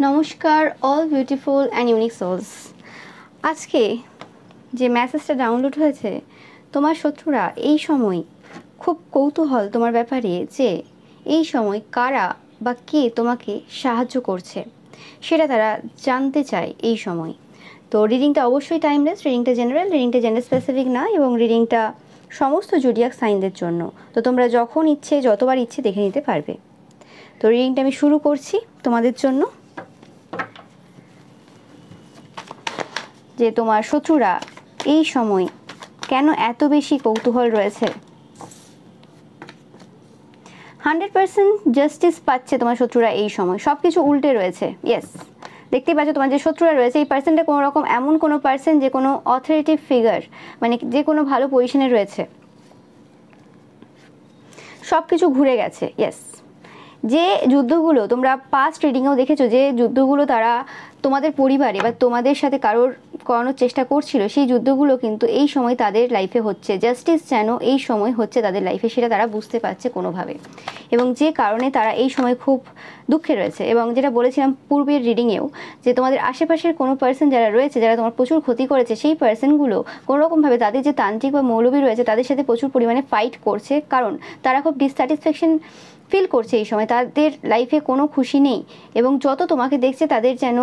নমস্কার all beautiful and unique souls. আজকে যে মেসেজটা ডাউনলোড হয়েছে, তোমার শত্রুরা এই সময় খুব কৌতূহল তোমার ব্যাপারে যে এই সময় কারা বা কে তোমাকে সাহায্য করছে সেটা তারা জানতে চায় এই সময়। তো রিডিংটা অবশ্যই টাইমলেস, রিডিংটা জেনারেল, রিডিংটা জেন্ডার স্পেসিফিক না, এবং রিডিংটা সমস্ত জোডিয়াক সাইনদের জন্য। তো তোমরা যখন ইচ্ছে যতবার ইচ্ছে দেখে নিতে পারবে। তো রিডিংটা আমি শুরু করছি তোমাদের জন্য, যে তোমার শত্রুরা এই সময় কেন এত বেশি কৌতূহল রয়েছে। 100% জাস্টিস পাচ্ছে তোমার শত্রুরা এই সময়, সব কিছু উল্টে রয়েছে। ইয়েস, দেখতেই পাচ্ছ তোমার যে শত্রুরা রয়েছে এই পার্সনটা কোনো রকম এমন কোনো পার্সন যে কোনো অথরিটি ফিগার, মানে যে কোনো ভালো পজিশনে রয়েছে, সব কিছু ঘুরে গেছে। ইয়েস, যে যুদ্ধগুলো তোমরা পাস্ট রিডিংয়েও দেখেছো, যে যুদ্ধগুলো তারা তোমাদের পরিবারে বা তোমাদের সাথে কারোর করানোর চেষ্টা করছিল, সেই যুদ্ধগুলো কিন্তু এই সময় তাদের লাইফে হচ্ছে। জাস্টিস যেন এই সময় হচ্ছে তাদের লাইফে, সেটা তারা বুঝতে পারছে কোনোভাবে, এবং যে কারণে তারা এই সময় খুব দুঃখে রয়েছে। এবং যেটা বলেছিলাম পূর্বের রিডিংয়েও, যে তোমাদের আশেপাশের কোনো পার্সন যারা রয়েছে, যারা তোমার প্রচুর ক্ষতি করেছে, সেই পার্সনগুলো কোনোরকমভাবে তাদের যে তান্ত্রিক বা মৌলবী রয়েছে তাদের সাথে প্রচুর পরিমাণে ফাইট করছে, কারণ তারা খুব ডিসস্যাটিসফ্যাকশন ফিল করছে এই সময়, তাদের লাইফে কোনো খুশি নেই। এবং যত তোমাকে দেখছে তাদের যেন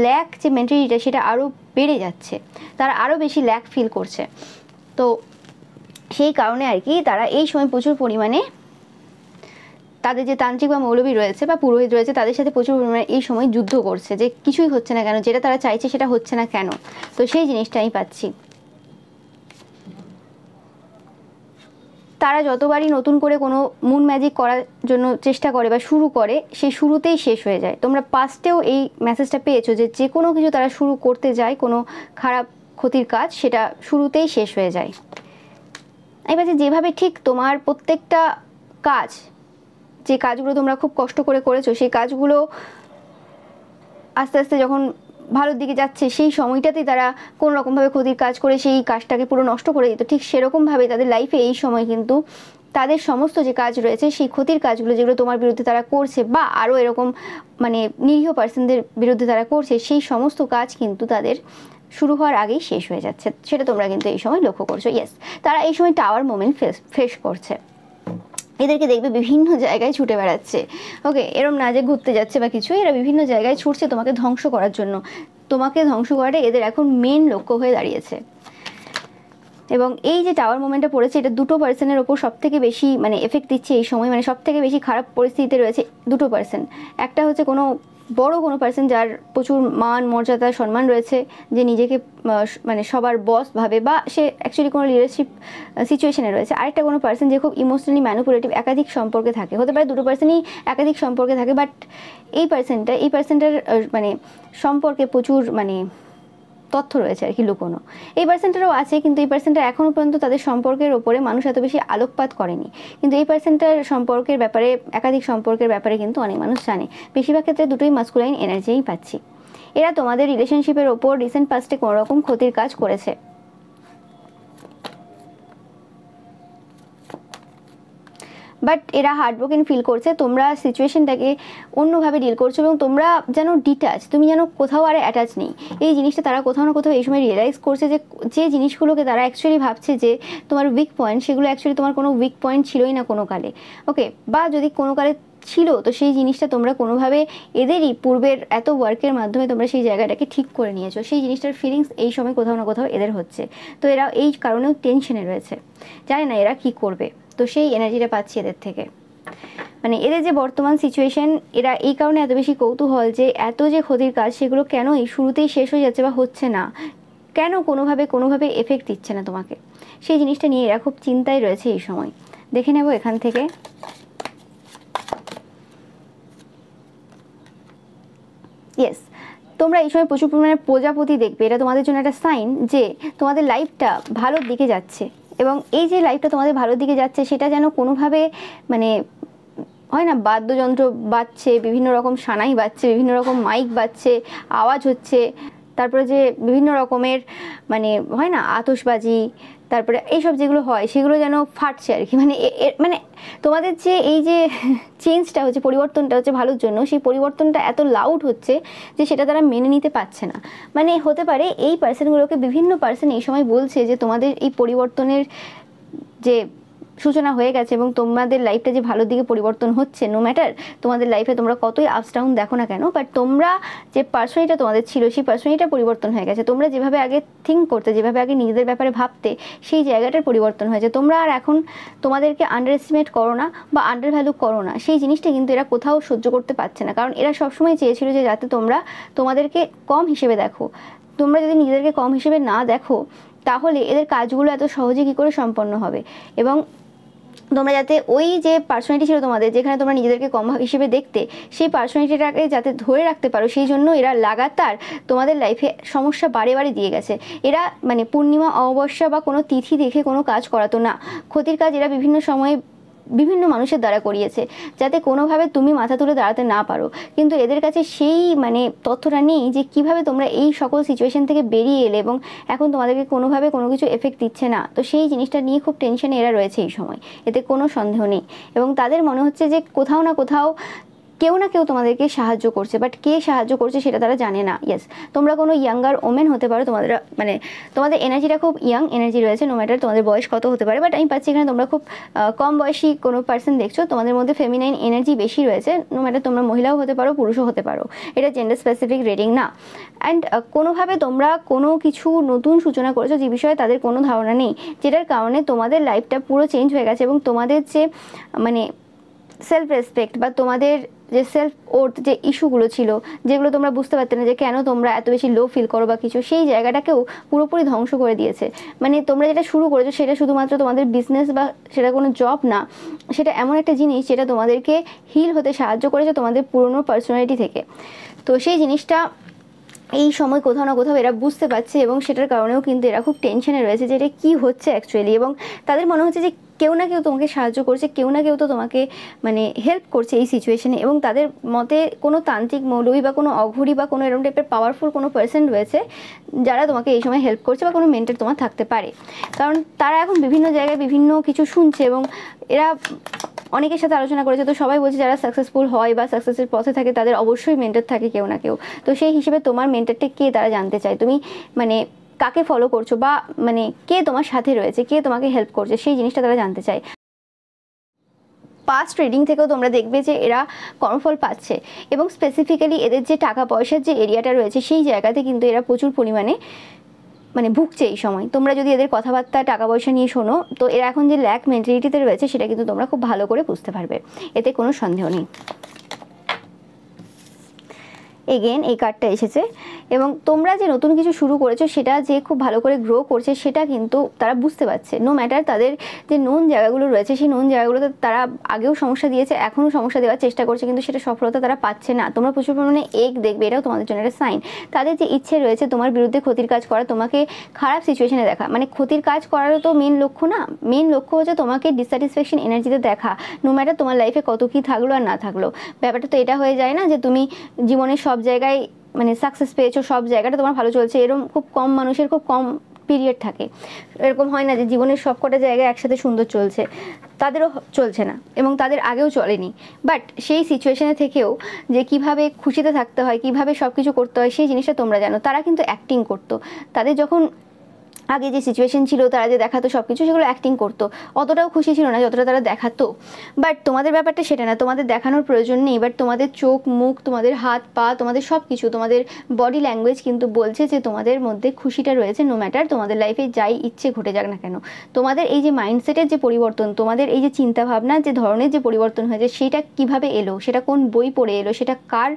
ল্যাক যে মেন্টালিটিটা সেটা আরও বেড়ে যাচ্ছে, তারা আরও বেশি ল্যাক ফিল করছে। তো সেই কারণে আর কি তারা এই সময় প্রচুর পরিমাণে তাদের যে তান্ত্রিক বা মৌলবী রয়েছে বা পুরোহিত রয়েছে তাদের সাথে প্রচুর পরিমাণে এই সময় যুদ্ধ করছে, যে কিছুই হচ্ছে না কেন, যেটা তারা চাইছে সেটা হচ্ছে না কেন। তো সেই জিনিসটা আমি পাচ্ছি। তারা যতবারই নতুন করে কোনো মুন ম্যাজিক করার জন্য চেষ্টা করে বা শুরু করে, সেই শুরুতেই শেষ হয়ে যায়। তোমরা পাস্টেও এই মেসেজটা পেয়েছো যে যে কোনো কিছু তারা শুরু করতে যায়, কোনো খারাপ ক্ষতির কাজ, সেটা শুরুতেই শেষ হয়ে যায়। এবার যেভাবে ঠিক তোমার প্রত্যেকটা কাজ, যে কাজগুলো তোমরা খুব কষ্ট করে করেছো, সেই কাজগুলো আস্তে আস্তে যখন ভালোর দিকে যাচ্ছে, সেই সময়টাতেই তারা কোনো রকমভাবে ক্ষতির কাজ করে সেই কাজটাকে পুরো নষ্ট করে দিত। ঠিক সেরকমভাবে তাদের লাইফে এই সময় কিন্তু তাদের সমস্ত যে কাজ রয়েছে, সেই ক্ষতির কাজগুলো যেগুলো তোমার বিরুদ্ধে তারা করছে বা আরও এরকম মানে নিরীহ পার্সনদের বিরুদ্ধে তারা করছে, সেই সমস্ত কাজ কিন্তু তাদের শুরু হওয়ার আগেই শেষ হয়ে যাচ্ছে। সেটা তোমরা কিন্তু এই সময় লক্ষ্য করছো। ইয়েস, তারা এই সময় টাওয়ার মোমেন্ট ফেস করছে। এদেরকে দেখবে বিভিন্ন জায়গায় ছুটে বেড়াচ্ছে। ওকে, এরম না যে ঘুরতে যাচ্ছে বা কিছু, এরা বিভিন্ন জায়গায় ছুটছে তোমাকে ধ্বংস করার জন্য। তোমাকে ধ্বংস করাটা এদের এখন মেন লক্ষ্য হয়ে দাঁড়িয়েছে। এবং এই যে টাওয়ার মোমেন্টটা পড়েছে, এটা দুটো পার্সনের ওপর সব থেকে বেশি মানে এফেক্ট দিচ্ছে এই সময়, মানে সব থেকে বেশি খারাপ পরিস্থিতিতে রয়েছে দুটো পার্সন। একটা হচ্ছে কোনো বড় কোনো পার্সন যার প্রচুর মান মর্যাদা সম্মান রয়েছে, যে নিজেকে মানে সবার বস ভাবে বা সে অ্যাকচুয়ালি কোনো লিডারশিপ সিচুয়েশনে রয়েছে। আরেকটা কোনো পার্সন যে খুব ইমোশনালি ম্যানিপুলেটিভ, একাধিক সম্পর্কে থাকে, হতে পারে দুটো পার্সনই একাধিক সম্পর্কে থাকে, বাট এই পার্সনটার মানে সম্পর্কে প্রচুর মানে তথ্য রয়েছে আর কি লুকোনো। এই পার্সেন্টারও আছে, কিন্তু এই পার্সেন্টার এখনও পর্যন্ত তাদের সম্পর্কের ওপরে মানুষ এত বেশি আলোকপাত করেনি। কিন্তু এই পার্সেন্টার সম্পর্কের ব্যাপারে, একাধিক সম্পর্কের ব্যাপারে কিন্তু অনেক মানুষ জানে। বেশিরভাগ ক্ষেত্রে দুটোই মাস্কুলাইন এনার্জিই পাচ্ছি। এরা তোমাদের রিলেশনশিপের ওপর রিসেন্ট পাস্টে কোনো রকম ক্ষতির কাজ করেছে। বাট এরা হার্টব্রোকেন ফিল করছে, তোমরা সিচুয়েশনটাকে অন্যভাবে ডিল করছো, এবং তোমরা যেন ডিটাচ, তুমি যেন কোথাও আর অ্যাটাচ নেই। এই জিনিসটা তারা কোথাও না কোথাও এই সময় রিয়েলাইজ করছে, যে যে জিনিসগুলোকে তারা অ্যাকচুয়ালি ভাবছে যে তোমার উইক পয়েন্ট, সেগুলো অ্যাকচুয়ালি তোমার কোনো উইক পয়েন্ট ছিলই না কোনো কালে। ওকে, বা যদি কোনো কালে ছিল, তো সেই জিনিসটা তোমরা কোনোভাবে এদেরই পূর্বের এত ওয়ার্কের মাধ্যমে তোমরা সেই জায়গাটাকে ঠিক করে নিয়েছো। সেই জিনিসটার ফিলিংস এই সময় কোথাও না কোথাও এদের হচ্ছে। তো এরা এই কারণেও টেনশনে রয়েছে, জানে না এরা কি করবে। তো সেই এনার্জিটা পাচ্ছি এদের থেকে, মানে এদের যে বর্তমান সিচুয়েশন, এরা এই কারণে এত বেশি কৌতূহল যে এত যে ক্ষতির কাজ সেগুলো কেন এই শুরুতেই শেষ হয়ে যাচ্ছে বা হচ্ছে না, কেন কোনোভাবে এফেক্ট দিচ্ছে না তোমাকে। সেই জিনিসটা নিয়ে এরা খুব চিন্তায় রয়েছে এই সময়। দেখে নেব এখান থেকে। ইয়েস, তোমরা এই সময় প্রচুর পরিমাণে প্রজাপতি দেখবে। এটা তোমাদের জন্য একটা সাইন যে তোমাদের লাইফটা ভালোর দিকে যাচ্ছে, এবং এই যে লাইফটা তোমাদের ভালোর দিকে যাচ্ছে সেটা যেন কোনোভাবে মানে হয় না, বাদ্যযন্ত্র বাজছে, বিভিন্ন রকম সানাই বাজছে, বিভিন্ন রকম মাইক বাজছে, আওয়াজ হচ্ছে, তারপরে যে বিভিন্ন রকমের মানে হয় না আতশবাজি, তারপরে এইসব যেগুলো হয় সেগুলো যেন ফাটছে আর কি, মানে মানে তোমাদের যে এই যে চেঞ্জটা হচ্ছে, পরিবর্তনটা হচ্ছে ভালোর জন্য, সেই পরিবর্তনটা এত লাউড হচ্ছে যে সেটা তারা মেনে নিতে পারছে না। মানে হতে পারে এই পার্সনগুলোকে বিভিন্ন পার্সন এই সময় বলছে যে তোমাদের এই পরিবর্তনের যে সূচনা হয়ে গেছে এবং তোমাদের লাইফটা যে ভালোর দিকে পরিবর্তন হচ্ছে, নো ম্যাটার তোমাদের লাইফে তোমরা কতই আপস ডাউন দেখো না কেন, বাট তোমরা যে পার্সোনালিটা তোমাদের ছিল সেই পার্সোনালিটা পরিবর্তন হয়ে গেছে। তোমরা যেভাবে আগে থিঙ্ক করতে, যেভাবে আগে নিজেদের ব্যাপারে ভাবতে, সেই জায়গাটার পরিবর্তন হয়েছে। তোমরা আর এখন তোমাদেরকে আন্ডার এস্টিমেট করো না বা আন্ডার ভ্যালু করো না, সেই জিনিসটা কিন্তু এরা কোথাও সহ্য করতে পারছে না। কারণ এরা সবসময় চেয়েছিল যে যাতে তোমরা তোমাদেরকে কম হিসেবে দেখো। তোমরা যদি নিজেদেরকে কম হিসেবে না দেখো তাহলে এদের কাজগুলো এত সহজে কী করে সম্পন্ন হবে, এবং তোমরা যাতে ওই যে পার্সোনালিটি ছিল তোমাদের, যেখানে তোমরা নিজেদেরকে কম হিসেবে দেখতে, সেই পার্সোনালিটিটাকে যাতে ধরে রাখতে পারো, সেই জন্য এরা লাগাতার তোমাদের লাইফে সমস্যা বারে বারে দিয়ে গেছে। এরা মানে পূর্ণিমা, অমাবস্যা বা কোনো তিথি দেখে কোনো কাজ করাতো না। ক্ষতির কাজ এরা বিভিন্ন সময়ে বিভিন্ন মানুষের দ্বারা করিয়েছে যাতে কোনোভাবে তুমি মাথা তুলে দাঁড়াতে না পারো। কিন্তু এদের কাছে সেই মানে তথ্যটা নেই যে কিভাবে তোমরা এই সকল সিচুয়েশন থেকে বেরিয়ে এলে এবং এখন তোমাদেরকে কোনোভাবে কোনো কিছু এফেক্ট দিচ্ছে না। তো সেই জিনিসটা নিয়ে খুব টেনশনে এরা রয়েছে এই সময়, এতে কোনো সন্দেহ নেই। এবং তাদের মনে হচ্ছে যে কোথাও না কোথাও কেউ না কেউ তোমাদেরকে সাহায্য করছে, বাট কে সাহায্য করছে সেটা তারা জানে না। ইয়েস, তোমরা কোনো ইয়াঙ্গার ওমেন হতে পারো, তোমাদের মানে তোমাদের এনার্জিটা খুব ইয়াং এনার্জি রয়েছে, নো ম্যাটার তোমাদের বয়স কত হতে পারে। বাট আমি পাচ্ছি এখানে তোমরা খুব কম বয়সী কোনো পার্সন দেখছো, তোমাদের মধ্যে ফেমিনাইন এনার্জি বেশি রয়েছে, নো ম্যাটার তোমরা মহিলাও হতে পারো, পুরুষও হতে পারো, এটা জেন্ডার স্পেসিফিক রেটিং না। অ্যান্ড কোনোভাবে তোমরা কোনো কিছু নতুন সূচনা করেছো যে বিষয়ে তাদের কোনো ধারণা নেই, যেটার কারণে তোমাদের লাইফটা পুরো চেঞ্জ হয়ে গেছে। এবং তোমাদের যে মানে সেলফ রেসপেক্ট বা তোমাদের যে সেলফ ওর্থ যে ইস্যুগুলো ছিল, যেগুলো তোমরা বুঝতে পারতে না যে কেন তোমরা এত বেশি লো ফিল করো বা কিছু, সেই জায়গাটাকেও পুরোপুরি ধ্বংস করে দিয়েছে। মানে তোমরা যেটা শুরু করেছো সেটা শুধুমাত্র তোমাদের বিজনেস বা সেটা কোনো জব না, সেটা এমন একটা জিনিস যেটা তোমাদেরকে হিল হতে সাহায্য করেছে তোমাদের পুরনো পার্সোনালিটি থেকে। তো সেই জিনিসটা এই সময় কোথাও না কোথাও এরা বুঝতে পারছে এবং সেটার কারণেও কিন্তু এরা খুব টেনশনে রয়েছে যে এটা কী হচ্ছে অ্যাকচুয়ালি। এবং তাদের মনে হচ্ছে যে কেউ না কেউ তোমাকে সাহায্য করছে, কেউ না কেউ তো তোমাকে মানে হেল্প করছে এই সিচুয়েশনে। এবং তাদের মতে কোনো তান্ত্রিক, মৌলবী বা কোনো অঘরী বা কোনো এরকম টাইপের পাওয়ারফুল কোনো পার্সন রয়েছে যারা তোমাকে এই সময় হেল্প করছে, বা কোনো মেন্টর তোমার থাকতে পারে। কারণ তারা এখন বিভিন্ন জায়গায় বিভিন্ন কিছু শুনছে এবং এরা অনেকের সাথে আলোচনা করেছে। তো সবাই বলছে যারা সাকসেসফুল হয় বা সাকসেসের পথে থাকে তাদের অবশ্যই মেন্টর থাকে কেউ না কেউ। তো সেই হিসেবে তোমার মেন্টরটা কে তারা জানতে চায়, তুমি মানে কাকে ফলো করছো বা মানে কে তোমার সাথে রয়েছে, কে তোমাকে হেল্প করছে, সেই জিনিসটা তারা জানতে চায়। পাস্ট রিডিং থেকেও তোমরা দেখবে যে এরা কর্মফল পাচ্ছে এবং স্পেসিফিক্যালি এদের যে টাকা পয়সার যে এরিয়াটা রয়েছে সেই জায়গাতে কিন্তু এরা প্রচুর পরিমাণে মানে ভুগছে এই সময়। তোমরা যদি এদের কথাবার্তা টাকা পয়সা নিয়ে শোনো তো এরা এখন যে ল্যাক মেন্টালিটিতে রয়েছে সেটা কিন্তু তোমরা খুব ভালো করে বুঝতে পারবে, এতে কোনো সন্দেহ নেই। এগেন এই কার্ডটা এসেছে এবং তোমরা যে নতুন কিছু শুরু করেছো সেটা যে খুব ভালো করে গ্রো করছে সেটা কিন্তু তারা বুঝতে পারছে। নো ম্যাটার তাদের যে নোন জায়গাগুলো রয়েছে সেই নোন জায়গাগুলোতে তারা আগেও সমস্যা দিয়েছে, এখনও সমস্যা দেওয়ার চেষ্টা করছে, কিন্তু সেটা সফলতা তারা পাচ্ছে না। তোমরা প্রচুর পরিমাণে দেখবে, এটাও তোমাদের জন্য একটা সাইন। তাদের যে ইচ্ছে রয়েছে তোমার বিরুদ্ধে ক্ষতির কাজ করা, তোমাকে খারাপ সিচুয়েশনে দেখা, মানে ক্ষতির কাজ করারও তো মেন লক্ষ্য না, মেন লক্ষ্য হচ্ছে তোমাকে ডিসস্যাটিসফ্যাকশন এনার্জিতে দেখা। নো ম্যাটার তোমার লাইফে কত কী থাকলো আর না থাকলো, ব্যাপারটা তো এটা হয়ে যায় না যে তুমি জীবনের সব জায়গায় মানে সাকসেস পেয়েছো, সব জায়গাটা তোমার ভালো চলছে। এরকম খুব কম মানুষের খুব কম পিরিয়ড থাকে, এরকম হয় না যে জীবনের সব কটা জায়গায় একসাথে সুন্দর চলছে, তাদেরও চলছে না এবং তাদের আগেও চলেনি। বাট সেই সিচুয়েশনে থেকেও যে কিভাবে খুশিতে থাকতে হয়, কিভাবে সব কিছু করতে হয় সেই জিনিসটা তোমরা জানো। তারা কিন্তু অ্যাক্টিং করতো, তাদের যখন আগে যে সিচুয়েশন ছিল তারা যে দেখাতো সব কিছু, সেগুলো অ্যাক্টিং করতো, অতটাও খুশি ছিল না যতটা তারা দেখাতো। বাট তোমাদের ব্যাপারটা সেটা না, তোমাদের দেখানোর প্রয়োজন নেই। বাট তোমাদের চোখ মুখ, তোমাদের হাত পা, তোমাদের সব কিছু, তোমাদের বডি ল্যাঙ্গুয়েজ কিন্তু বলছে যে তোমাদের মধ্যে খুশিটা রয়েছে। নো ম্যাটার তোমাদের লাইফে যাই ইচ্ছে ঘটে যাক না কেন, তোমাদের এই যে মাইন্ডসেটের যে পরিবর্তন, তোমাদের এই যে চিন্তাভাবনার যে ধরনের যে পরিবর্তন হয়েছে সেটা কিভাবে এলো, সেটা কোন বই পড়ে এলো, সেটা কার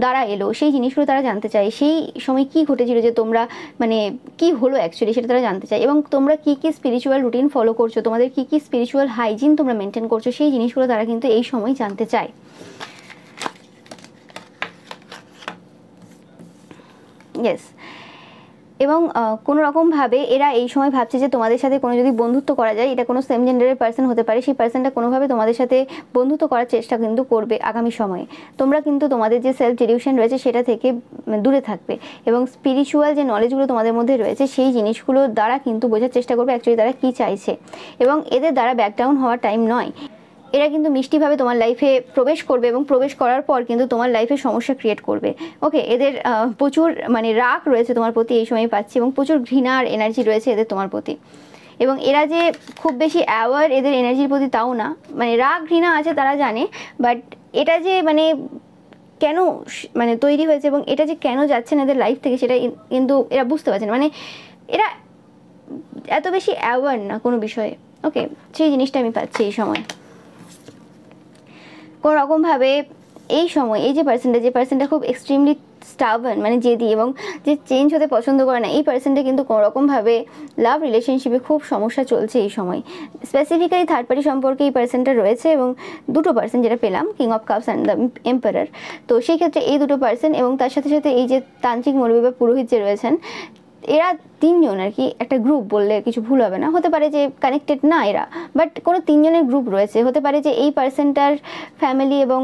দ্বারা এলো, সেই জিনিসগুলো তারা জানতে চায়। সেই সময় কি ঘটেছিল যে তোমরা মানে কি হলো অ্যাকচুয়ালি সেটা তারা জানতে চায়। এবং তোমরা কী কী স্পিরিচুয়াল রুটিন ফলো করছো, তোমাদের কী কী স্পিরিচুয়াল হাইজিন তোমরা মেনটেন করছো, সেই জিনিসগুলো তারা কিন্তু এই সময় জানতে চায়। ইয়েস, এবং কোনো রকমভাবে এরা এই সময় ভাবছে যে তোমাদের সাথে কোনো যদি বন্ধুত্ব করা যায়, এটা কোনো সেম জেন্ডারের পার্সন হতে পারে, সেই পার্সনটা কোনোভাবে তোমাদের সাথে বন্ধুত্ব করার চেষ্টা কিন্তু করবে আগামী সময়ে। তোমরা কিন্তু তোমাদের যে সেলফ ডিলিউশন রয়েছে সেটা থেকে দূরে থাকবে এবং স্পিরিচুয়াল যে নলেজগুলো তোমাদের মধ্যে রয়েছে সেই জিনিসগুলোর দ্বারা কিন্তু বোঝার চেষ্টা করবে অ্যাকচুয়ালি তারা কী চাইছে। এবং এদের দ্বারা ব্যাকডাউন হওয়ার টাইম নয়, এরা কিন্তু মিষ্টিভাবে তোমার লাইফে প্রবেশ করবে এবং প্রবেশ করার পর কিন্তু তোমার লাইফে সমস্যা ক্রিয়েট করবে। ওকে, এদের প্রচুর মানে রাগ রয়েছে তোমার প্রতি এই সময় পাচ্ছি, এবং প্রচুর ঘৃণার এনার্জি রয়েছে এদের তোমার প্রতি। এবং এরা যে খুব বেশি অ্যাওয়ার এদের এনার্জির প্রতি তাও না, মানে রাগ ঘৃণা আছে তারা জানে, বাট এটা যে মানে কেন মানে তৈরি হয়েছে এবং এটা যে কেন যাচ্ছে না এদের লাইফ থেকে সেটা কিন্তু এরা বুঝতে পারছে না। মানে এরা এত বেশি অ্যাওয়ার না কোনো বিষয়ে। ওকে, সেই জিনিসটা আমি পাচ্ছি এই সময়। কোনো রকমভাবে এই সময় এই যে পার্সনটা খুব এক্সট্রিমলি স্টাবন, মানে জেদি এবং যে চেঞ্জ হতে পছন্দ করে না, এই পার্সনটা কিন্তু কোনো রকমভাবে লাভ রিলেশনশিপে খুব সমস্যা চলছে এই সময়। স্পেসিফিক্যালি থার্ড পার্টি সম্পর্কে এই পার্সনটা রয়েছে এবং দুটো পার্সন যেটা পেলাম, king of cups and the emperor. তো সেই ক্ষেত্রে এই দুটো পার্সন এবং তার সাথে সাথে এই যে তান্ত্রিক মৌলবী বা পুরোহিত যে রয়েছেন, এরা তিনজন আর কি, একটা গ্রুপ বললে কিছু ভুল হবে না, হতে পারে যে কানেক্টেড না এরা, বাট কোনো তিনজনের গ্রুপ রয়েছে। হতে পারে যে এই পার্সনটার ফ্যামিলি এবং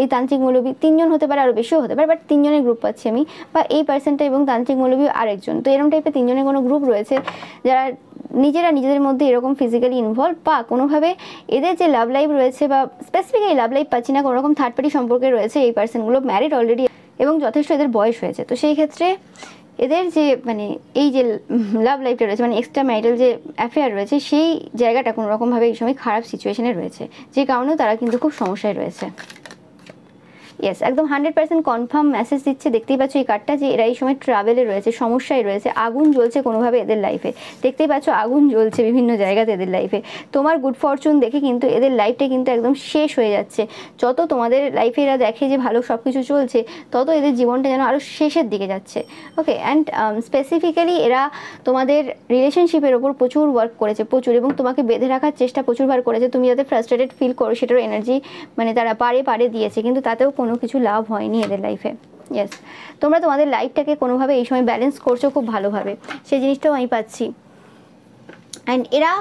এই তান্ত্রিক মৌলবী তিনজন হতে পারে, আরও বেশিও হতে পারে, বাট তিনজনের গ্রুপ পাচ্ছি আমি, বা এই পার্সনটা এবং তান্ত্রিক মৌলবী আরেকজন। তো এরকম টাইপের তিনজনের কোনো গ্রুপ রয়েছে যারা নিজেদের মধ্যে এরকম ফিজিক্যালি ইনভলভ, বা কোনোভাবে এদের যে লাভ লাইফ রয়েছে, বা স্পেসিফিক্যালি লাভ লাইফ পাচ্ছি না, কোনো রকম থার্ড পার্টি সম্পর্কে রয়েছে। এই পার্সনগুলো ম্যারিড অলরেডি এবং যথেষ্ট এদের বয়স হয়েছে। তো সেই ক্ষেত্রে এদের যে মানে এই যে লাভ লাইফটা রয়েছে, মানে এক্সট্রা ম্যারিটাল যে অ্যাফেয়ার রয়েছে, সেই জায়গাটা কোনো রকমভাবে এই সময় খারাপ সিচুয়েশনে রয়েছে, যে কারণেও তারা কিন্তু খুব সমস্যায় রয়েছে। ইয়েস, একদম 100% কনফার্ম মেসেজ দিচ্ছে। দেখতেই পাচ্ছ এই কার্ডটা যে এরা এই সময় ট্রাভেলে রয়েছে, সমস্যায় রয়েছে, আগুন জ্বলছে কোনোভাবে এদের লাইফে। দেখতেই পাচ্ছ আগুন জ্বলছে বিভিন্ন জায়গাতে এদের লাইফে। তোমার গুড ফরচুন দেখে কিন্তু এদের লাইফটা কিন্তু একদম শেষ হয়ে যাচ্ছে। যত তোমাদের লাইফে এরা দেখে যে ভালো সব কিছু চলছে, তত এদের জীবনটা যেন আরও শেষের দিকে যাচ্ছে। ওকে, অ্যান্ড স্পেসিফিক্যালি এরা তোমাদের রিলেশনশিপের ওপর প্রচুর ওয়ার্ক করেছে, প্রচুর, এবং তোমাকে বেঁধে রাখার চেষ্টা প্রচুরবার করেছে। তুমি যাতে ফ্রাস্ট্রেটেড ফিল করো সেটারও এনার্জি মানে তারা পারে দিয়েছে, কিন্তু তাতেও কোনো কিছু লাভ হয়নি এদের লাইফে। ইয়েস, তোমরা তোমাদের লাইফটাকে কোনোভাবে এই সময় ব্যালেন্স করছো খুব ভালোভাবে, সেই জিনিসটাও আমি পাচ্ছি। অ্যান্ড এরা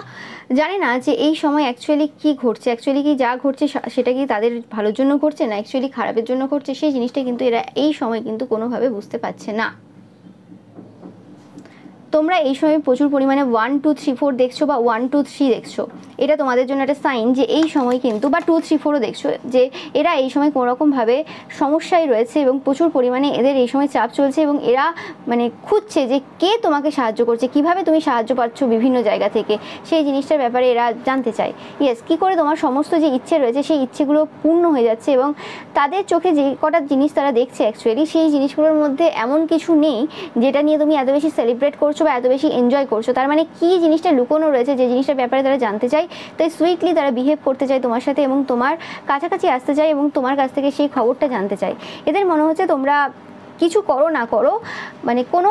জানে না যে এই সময় অ্যাকচুয়ালি কী ঘটছে, অ্যাকচুয়ালি কি যা ঘটছে সেটা কি তাদের ভালোর জন্য ঘটছে না অ্যাকচুয়ালি খারাপের জন্য ঘটছে, সেই জিনিসটা কিন্তু এরা এই সময় কিন্তু কোনোভাবে বুঝতে পারছে না। তোমরা এই সময় প্রচুর পরিমাণে 1 2 3 4 দেখছো বা 1 2 3 দেখছো, এটা তোমাদের জন্য একটা সাইন যে এই সময় কিন্তু, বা 2 3 4ও দেখছো, যে এরা এই সময় কোনোরকমভাবে সমস্যায় রয়েছে এবং প্রচুর পরিমাণে এদের এই সময় চাপ চলছে, এবং এরা মানে খুঁজছে যে কে তোমাকে সাহায্য করছে, কিভাবে তুমি সাহায্য পাচ্ছ বিভিন্ন জায়গা থেকে, সেই জিনিসটার ব্যাপারে এরা জানতে চায়। ইয়েস, কী করে তোমার সমস্ত যে ইচ্ছে রয়েছে সেই ইচ্ছেগুলো পূর্ণ হয়ে যাচ্ছে, এবং তাদের চোখে যে কটা জিনিস তারা দেখছে অ্যাকচুয়ালি সেই জিনিসগুলোর মধ্যে এমন কিছু নেই যেটা নিয়ে তুমি এত বেশি সেলিব্রেট করছো বা এত বেশি এনজয় করছো। তার মানে কি জিনিসটা লুকোনো রয়েছে, যে জিনিসটার ব্যাপারে তারা জানতে চায়, তাই সুইটলি তারা বিহেভ করতে চায় তোমার সাথে এবং তোমার কাছাকাছি আসতে চায় এবং তোমার কাছ থেকে সেই খবরটা জানতে চায়। এদের মনে হচ্ছে তোমরা কিছু করো না করো, মানে কোনো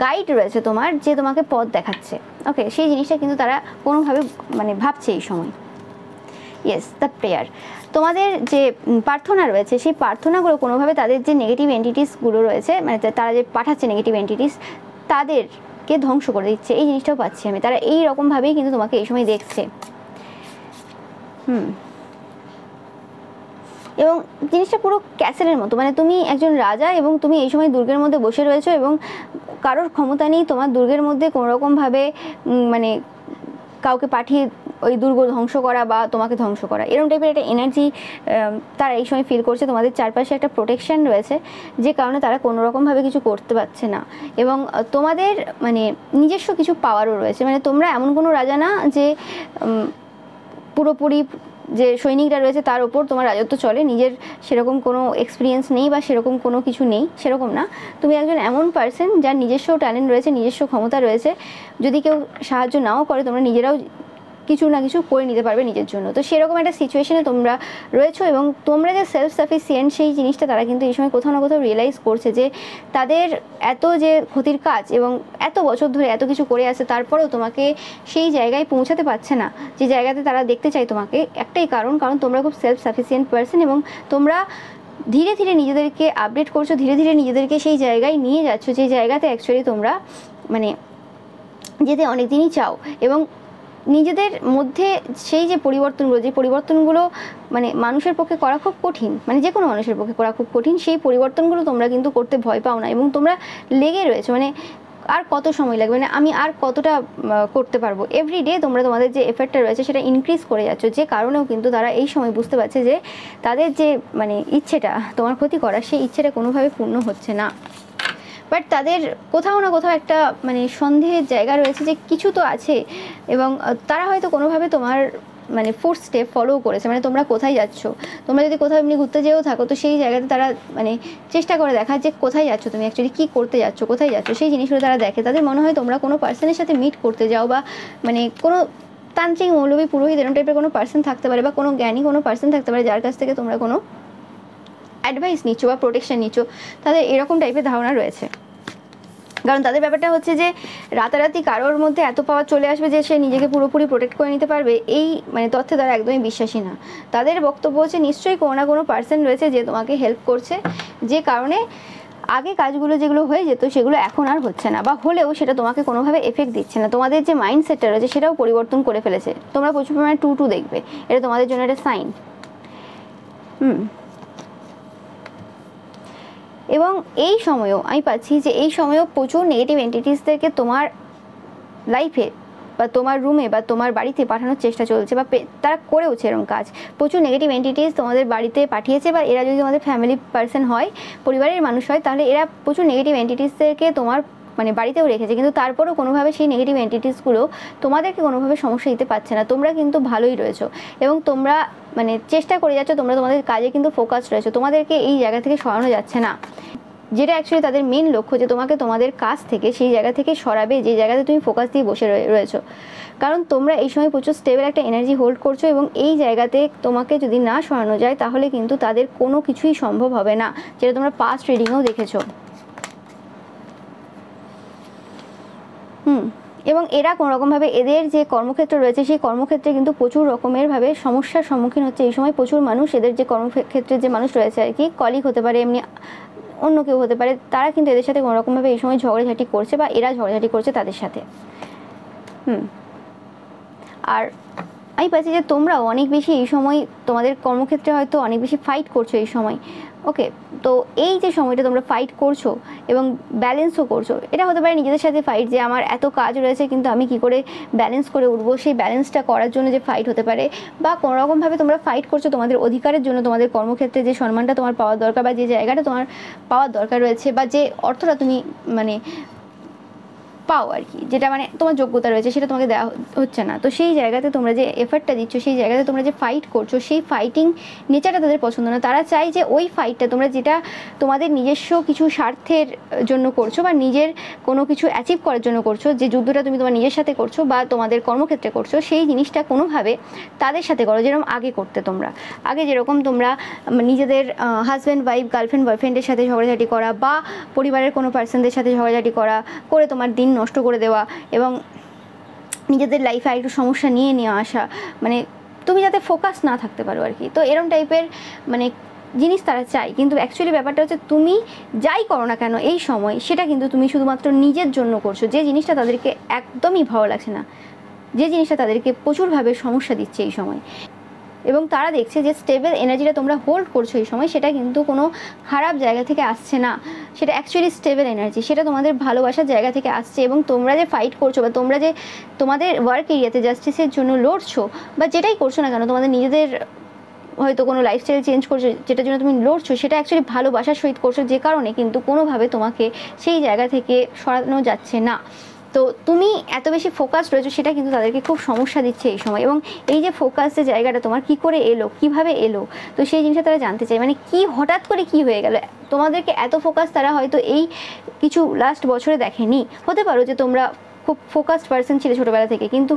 গাইড রয়েছে তোমার যে তোমাকে পথ দেখাচ্ছে। ওকে, সেই জিনিসটা কিন্তু তারা কোনোভাবে মানে ভাবছে এই সময়। ইয়েস, দ্য প্রেয়ার, তোমাদের যে প্রার্থনা রয়েছে সেই প্রার্থনাগুলো কোনোভাবে তাদের যে নেগেটিভ এন্টিটিসগুলো রয়েছে, মানে তারা যে পাঠাচ্ছে নেগেটিভ এন্টিটিস, তাদেরকে ধ্বংস করে দিচ্ছে, এই জিনিসটাও পাচ্ছি আমি। তারা এই রকমভাবেই কিন্তু তোমাকে এই সময় দেখছে। এবং জিনিসটা পুরো ক্যাসেলের মতো, মানে তুমি একজন রাজা এবং তুমি এই সময় দুর্গের মধ্যে বসে রয়েছো এবং কারোর ক্ষমতা নেই তোমার দুর্গের মধ্যে কোনোরকমভাবে মানে কাউকে পাঠিয়ে ওই দুর্গ ধ্বংস করা বা তোমাকে ধ্বংস করা, এরকম টাইপের একটা এনার্জি তারা এই সময় ফিল করছে। তোমাদের চারপাশে একটা প্রোটেকশন রয়েছে, যে কারণে তারা কোনোরকমভাবে কিছু করতে পারছে না, এবং তোমাদের মানে নিজস্ব কিছু পাওয়ারও রয়েছে। মানে তোমরা এমন কোনো রাজা না যে পুরোপুরি যে সৈনিকরা রয়েছে তার ওপর তোমার রাজত্ব চলে, নিজের সেরকম কোনো এক্সপিরিয়েন্স নেই বা সেরকম কোনো কিছু নেই, সেরকম না। তুমি একজন এমন পার্সন যার নিজস্ব ট্যালেন্ট রয়েছে, নিজস্ব ক্ষমতা রয়েছে, যদি কেউ সাহায্য নাও করে তোমরা নিজেরাও কিছু না কিছু করে নিতে পারবে নিজের জন্য। তো সেরকম একটা সিচুয়েশনে তোমরা রয়েছো, এবং তোমরা যে সেলফ সাফিসিয়েন্ট সেই জিনিসটা তারা কিন্তু এই সময় কোথাও না কোথাও রিয়েলাইজ করছে, যে তাদের এত যে ক্ষতির কাজ এবং এত বছর ধরে এত কিছু করে আসে, তারপরেও তোমাকে সেই জায়গায় পৌঁছাতে পারছে না যে জায়গাতে তারা দেখতে চায় তোমাকে। একটাই কারণ তোমরা খুব সেলফ সাফিসিয়েন্ট পার্সন, এবং তোমরা ধীরে ধীরে নিজেদেরকে আপডেট করছো, ধীরে ধীরে নিজেদেরকে সেই জায়গায় নিয়ে যাচ্ছ যে জায়গাতে অ্যাকচুয়ালি তোমরা মানে যেতে অনেক দিনই চাও, এবং নিজেদের মধ্যে সেই যে পরিবর্তনগুলো মানে মানুষের পক্ষে করা খুব কঠিন, মানে যে কোনো মানুষের পক্ষে করা খুব কঠিন, সেই পরিবর্তনগুলো তোমরা কিন্তু করতে ভয় পাও না, এবং তোমরা লেগে রয়েছো মানে আর কত সময় লাগবে, মানে আমি আর কতটা করতে পারবো। এভরিডে তোমরা তোমাদের যে এফর্টটা রয়েছে সেটা ইনক্রিজ করে যাচ্ছ, যে কারণেও কিন্তু তারা এই সময় বুঝতে পারছে যে তাদের যে মানে ইচ্ছেটা তোমার ক্ষতি করার, সেই ইচ্ছেটা কোনোভাবে পূর্ণ হচ্ছে না। বাট তাদের কোথাও না কোথাও একটা মানে সন্দেহের জায়গা রয়েছে যে কিছু তো আছে, এবং তারা হয়তো কোনোভাবে তোমার মানে ফোর্থ স্টেপ ফলো করেছে, মানে তোমরা কোথায় যাচ্ছ, তোমরা যদি কোথাও এমনি ঘুরতে যেও থাকো তো সেই জায়গাতে তারা মানে চেষ্টা করে দেখা যে কোথায় যাচ্ছ তুমি, অ্যাকচুয়ালি কী করতে যাচ্ছ, কোথায় যাচ্ছ, সেই জিনিসগুলো তারা দেখে। তাদের মনে হয় তোমরা কোনো পার্সনের সাথে মিট করতে যাও, বা মানে কোনো তান্ত্রিক, মৌলবী, পুরোহিত এরকম টাইপের কোনো পার্সন থাকতে পারে, বা কোনো জ্ঞানী কোনো পার্সন থাকতে পারে যার কাছ থেকে তোমরা কোনো অ্যাডভাইস নিচ্ছ বা প্রোটেকশন নিচ্ছ। তাদের এরকম টাইপের ধারণা রয়েছে, কারণ তাদের ব্যাপারটা হচ্ছে যে রাতারাতি কারোর মধ্যে এত পাওয়ার চলে আসবে যে সে নিজেকে পুরোপুরি প্রোটেক্ট করে নিতে পারবে, এই মানে তথ্যে তারা একদমই বিশ্বাসী না। তাদের বক্তব্য হচ্ছে নিশ্চয়ই কোনো না কোনো পার্সন রয়েছে যে তোমাকে হেল্প করছে, যে কারণে আগে কাজগুলো যেগুলো হয়ে যেত সেগুলো এখন আর হচ্ছে না, বা হলেও সেটা তোমাকে কোনোভাবে এফেক্ট দিচ্ছে না। তোমাদের যে মাইন্ডসেটটা রয়েছে সেটাও পরিবর্তন করে ফেলেছে। তোমরা প্রচুর পরিমাণে 2 দেখবে, এটা তোমাদের জন্য একটা সাইন। এবং এই সময়ও আমি পাচ্ছি যে এই সময়ও প্রচুর নেগেটিভ এন্টিটিসদেরকে তোমার লাইফে বা তোমার রুমে বা তোমার বাড়িতে পাঠানোর চেষ্টা চলছে, বা তারা করেওছে এরকম কাজ। প্রচুর নেগেটিভ এন্টিটিস তোমাদের বাড়িতে পাঠিয়েছে, বা এরা যদি তোমাদের ফ্যামিলি পার্সন হয়, পরিবারের মানুষ হয়, তাহলে এরা প্রচুর নেগেটিভ এন্টিটিসদেরকে তোমার মানে বাড়িতেও রেখেছে, কিন্তু তারপরেও কোনোভাবে সেই নেগেটিভ এন্টিটিসগুলো তোমাদেরকে কোনোভাবে সমস্যা দিতে পারছে না। তোমরা কিন্তু ভালোই রয়েছো, এবং তোমরা মানে চেষ্টা করে যাচ্ছ, তোমরা তোমাদের কাজে কিন্তু ফোকাস রয়েছো, তোমাদেরকে এই জায়গা থেকে সরানো যাচ্ছে না, যেটা অ্যাকচুয়ালি তাদের মেন লক্ষ্য, যে তোমাকে তোমাদের কাজ থেকে সেই জায়গা থেকে সরাবে যে জায়গাতে তুমি ফোকাস দিয়ে বসে রয়েছো। কারণ তোমরা এই সময় প্রচুর স্টেবল একটা এনার্জি হোল্ড করছো, এবং এই জায়গাতে তোমাকে যদি না সরানো যায় তাহলে কিন্তু তাদের কোনো কিছুই সম্ভব হবে না, যেটা তোমরা পাস্ট রিডিংয়েও দেখেছো। এবং এরা কোনোরকমভাবে এদের যে কর্মক্ষেত্র রয়েছে সেই কর্মক্ষেত্রে কিন্তু প্রচুর রকমেরভাবে সমস্যার সম্মুখীন হচ্ছে এই সময় প্রচুর মানুষ। এদের যে কর্মক্ষেত্রে যে মানুষ রয়েছে আর কি, কলিগ হতে পারে, এমনি অন্য কেউ হতে পারে, তারা কিন্তু এদের সাথে কোনোরকমভাবে এই সময় ঝগড়াঝাটি করছে, বা এরা ঝগড়াঝাটি করছে তাদের সাথে। আর আমি পাচ্ছি যে তোমরাও অনেক বেশি এই সময় তোমাদের কর্মক্ষেত্রে হয়তো অনেক বেশি ফাইট করছো এই সময়। ওকে, তো এই যে সময়টা তোমরা ফাইট করছো এবং ব্যালেন্সও করছো, এটা হতে পারে নিজেদের সাথে ফাইট, যে আমার এত কাজ রয়েছে কিন্তু আমি কি করে ব্যালেন্স করে উঠবো, সেই ব্যালেন্সটা করার জন্য যে ফাইট হতে পারে, বা কোনোরকমভাবে তোমরা ফাইট করছো তোমাদের অধিকারের জন্য, তোমাদের কর্মক্ষেত্রে যে সম্মানটা তোমার পাওয়ার দরকার, বা যে জায়গাটা তোমার পাওয়ার দরকার রয়েছে, বা যে অর্থটা তুমি মানে পাও আর কি, যেটা মানে তোমার যোগ্যতা রয়েছে সেটা তোমাকে দেওয়া হচ্ছে না। তো সেই জায়গাতে তোমরা যে এফর্টটা দিচ্ছ, সেই জায়গাতে তোমরা যে ফাইট করছো, সেই ফাইটিং নেচারটা তাদের পছন্দ না। তারা চাই যে ওই ফাইটটা তোমরা যেটা তোমাদের নিজস্ব কিছু স্বার্থের জন্য করছো, বা নিজের কোনো কিছু অ্যাচিভ করার জন্য করছো, যে যুদ্ধটা তুমি তোমার নিজের সাথে করছো বা তোমাদের কর্মক্ষেত্রে করছো, সেই জিনিসটা কোনোভাবে তাদের সাথে করো, যেরকম আগে করতে। তোমরা আগে যেরকম তোমরা নিজেদের হাজব্যান্ড ওয়াইফ, গার্লফ্রেন্ড বয়ফ্রেন্ডের সাথে ঝগড়াঝাটি করা, বা পরিবারের কোনো পার্সনদের সাথে ঝগড়াঝাটি করে তোমার দিন নষ্ট করে দেওয়া, এবং নিজেদের লাইফে একটু সমস্যা নিয়ে আসা, মানে তুমি যাতে ফোকাস না থাকতে পারো আর কি। তো এরকম টাইপের মানে জিনিস তারা চায়, কিন্তু অ্যাকচুয়ালি ব্যাপারটা হচ্ছে তুমি যাই করো না কেন এই সময়, সেটা কিন্তু তুমি শুধুমাত্র নিজের জন্য করছো, যে জিনিসটা তাদেরকে একদমই ভালো লাগছে না, যে জিনিসটা তাদেরকে প্রচুরভাবে সমস্যা দিচ্ছে এই সময়। এবং তারা দেখছে যে স্টেবল এনার্জিটা তোমরা হোল্ড করছো এই সময়, সেটা কিন্তু কোনো খারাপ জায়গা থেকে আসছে না, সেটা অ্যাকচুয়ালি স্টেবল এনার্জি, সেটা তোমাদের ভালোবাসার জায়গা থেকে আসছে। এবং তোমরা যে ফাইট করছো, বা তোমরা যে তোমাদের ওয়ার্ক এরিয়াতে জাস্টিসের জন্য লড়ছো, বা যেটাই করছো না কেন, তোমাদের নিজেদের হয়তো কোনো লাইফস্টাইল চেঞ্জ করছো, যেটার জন্য তুমি লড়ছো, সেটা অ্যাকচুয়ালি ভালোবাসার সহিত করছো, যে কারণে কিন্তু কোনোভাবে তোমাকে সেই জায়গা থেকে সরানো যাচ্ছে না। তো তুমি এত বেশি ফোকাস রয়েছো, সেটা কিন্তু তাদেরকে খুব সমস্যা দিচ্ছে এই সময়। এবং এই যে ফোকাস যে জায়গাটা তোমার কী করে এলো, কিভাবে এলো, তো সেই জিনিসটা তারা জানতে চায়, মানে কি হঠাৎ করে কি হয়ে গেল তোমাদেরকে এত ফোকাস। তারা হয়তো এই কিছু লাস্ট বছরে দেখেনি, হতে পারো যে তোমরা খুব ফোকাসড পার্সন ছিল ছোটোবেলা থেকে, কিন্তু